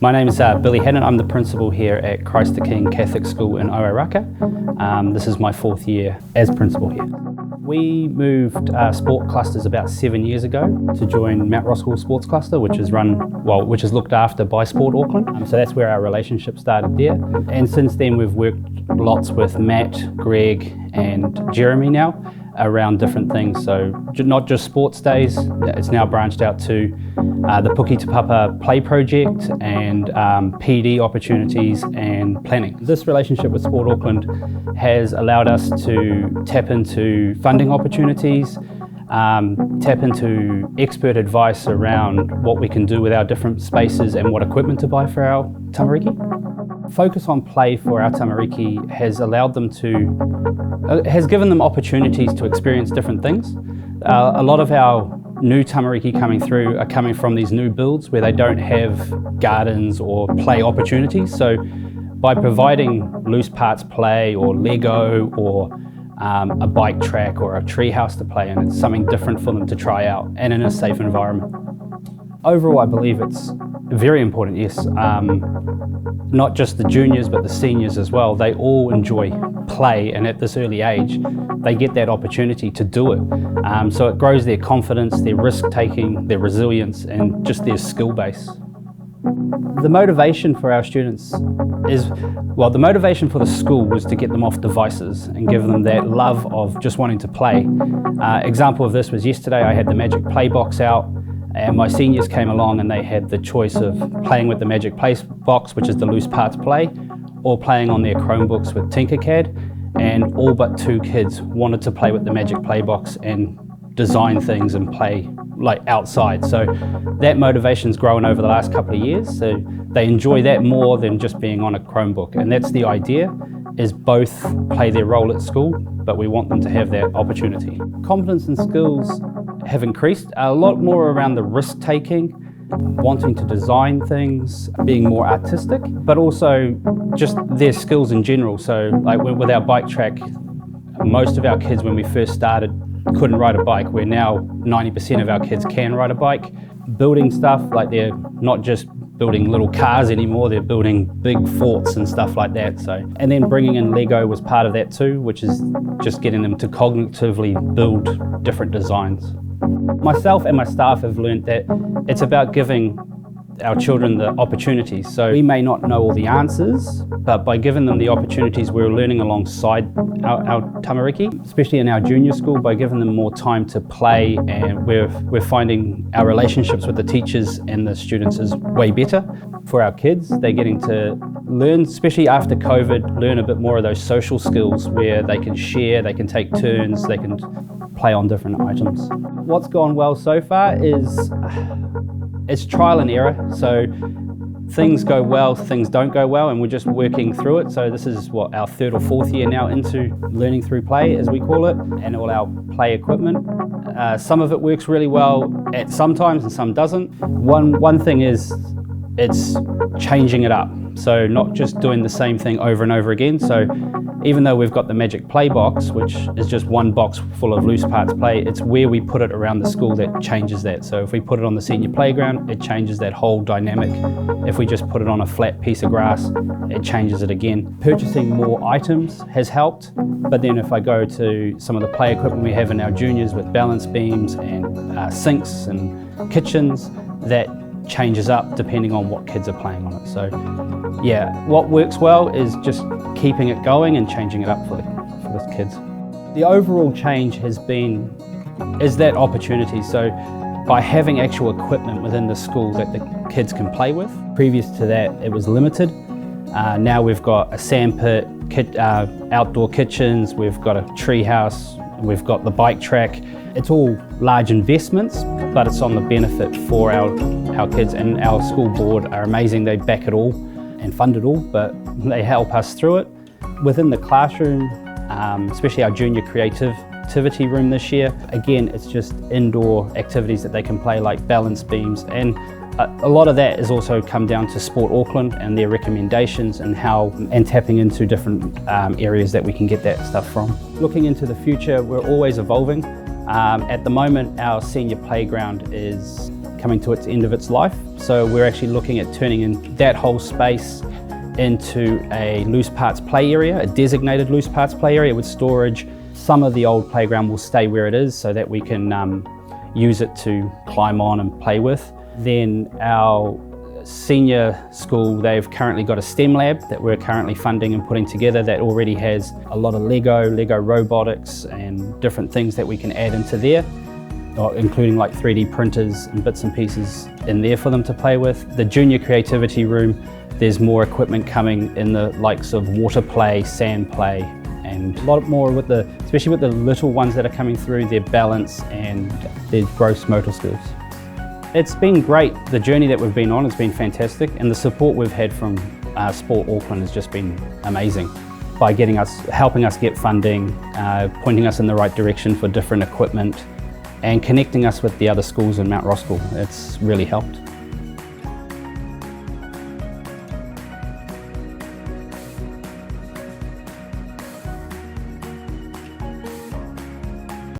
My name is Billy Hadnett. I'm the principal here at Christ the King Catholic School in Oiraka. This is my 4th year as principal here. We moved sport clusters about 7 years ago to join Mount Roskill Sports Cluster, which is looked after by Sport Auckland. So that's where our relationship started there. And since then we've worked lots with Matt, Greg and Jeremy now around different things. So not just sports days, it's now branched out to the Puki Te Papa Play Project and PD opportunities and planning. This relationship with Sport Auckland has allowed us to tap into funding opportunities, tap into expert advice around what we can do with our different spaces and what equipment to buy for our tamariki. Focus on play for our tamariki has allowed them has given them opportunities to experience different things. A lot of our new tamariki coming through are coming from these new builds where they don't have gardens or play opportunities. So by providing loose parts play or Lego or a bike track or a tree house to play in, it's something different for them to try out and in a safe environment. Overall, I believe it's very important, yes. Not just the juniors, but the seniors as well. They all enjoy play, and at this early age, they get that opportunity to do it. So it grows their confidence, their risk-taking, their resilience, and just their skill base. The motivation for our students the motivation for the school was to get them off devices and give them that love of just wanting to play. Example of this was yesterday I had the Magic Play box out, and my seniors came along and they had the choice of playing with the Magic Play box, which is the loose parts play, or playing on their Chromebooks with Tinkercad, and all but 2 kids wanted to play with the Magic Play box and design things and play like outside. So that motivation's grown over the last couple of years, so they enjoy that more than just being on a Chromebook. And that's the idea, is both play their role at school, but we want them to have that opportunity. Competence and skills have increased, a lot more around the risk-taking, wanting to design things, being more artistic, but also just their skills in general. So like with our bike track, most of our kids when we first started couldn't ride a bike, where now 90% of our kids can ride a bike. Building stuff, like they're not just building little cars anymore, they're building big forts and stuff like that. So, and then bringing in Lego was part of that too, which is just getting them to cognitively build different designs. Myself and my staff have learned that it's about giving our children the opportunities. So we may not know all the answers, but by giving them the opportunities, we're learning alongside our tamariki, especially in our junior school, by giving them more time to play, and we're finding our relationships with the teachers and the students is way better. For our kids, they're getting to learn, especially after COVID, learn a bit more of those social skills where they can share, they can take turns, they can play on different items. What's gone well so far is it's trial and error. So things go well, things don't go well, and we're just working through it. So this is our 3rd or 4th year now into learning through play, as we call it, and all our play equipment. Some of it works really well at some times and some doesn't. One thing is it's changing it up. So not just doing the same thing over and over again. So even though we've got the Magic Play box, which is just one box full of loose parts play, it's where we put it around the school that changes that. So if we put it on the senior playground, it changes that whole dynamic. If we just put it on a flat piece of grass, it changes it again. Purchasing more items has helped, but then if I go to some of the play equipment we have in our juniors with balance beams and sinks and kitchens, that changes up depending on what kids are playing on it. So yeah, what works well is just keeping it going and changing it up for the kids. The overall change is that opportunity. So by having actual equipment within the school that the kids can play with. Previous to that, it was limited. Now we've got a sandpit, outdoor kitchens, we've got a tree house, we've got the bike track. It's all large investments, but it's on the benefit for our kids, and our school board are amazing. They back it all and fund it all, but they help us through it. Within the classroom, especially our junior creativity room this year, again, it's just indoor activities that they can play, like balance beams, and a lot of that has also come down to Sport Auckland and their recommendations and tapping into different areas that we can get that stuff from. Looking into the future, we're always evolving. At the moment, our senior playground is coming to its end of its life. So we're actually looking at turning in that whole space into a loose parts play area, a designated loose parts play area with storage. Some of the old playground will stay where it is so that we can use it to climb on and play with. Then our senior school, they've currently got a STEM lab that we're currently funding and putting together that already has a lot of Lego robotics and different things that we can add into there, including like 3D printers and bits and pieces in there for them to play with. The junior creativity room, there's more equipment coming in the likes of water play, sand play, and a lot more with especially with the little ones that are coming through, their balance and their gross motor skills. It's been great. The journey that we've been on has been fantastic, and the support we've had from Sport Auckland has just been amazing by helping us get funding, pointing us in the right direction for different equipment, and connecting us with the other schools in Mount Roskill. It's really helped.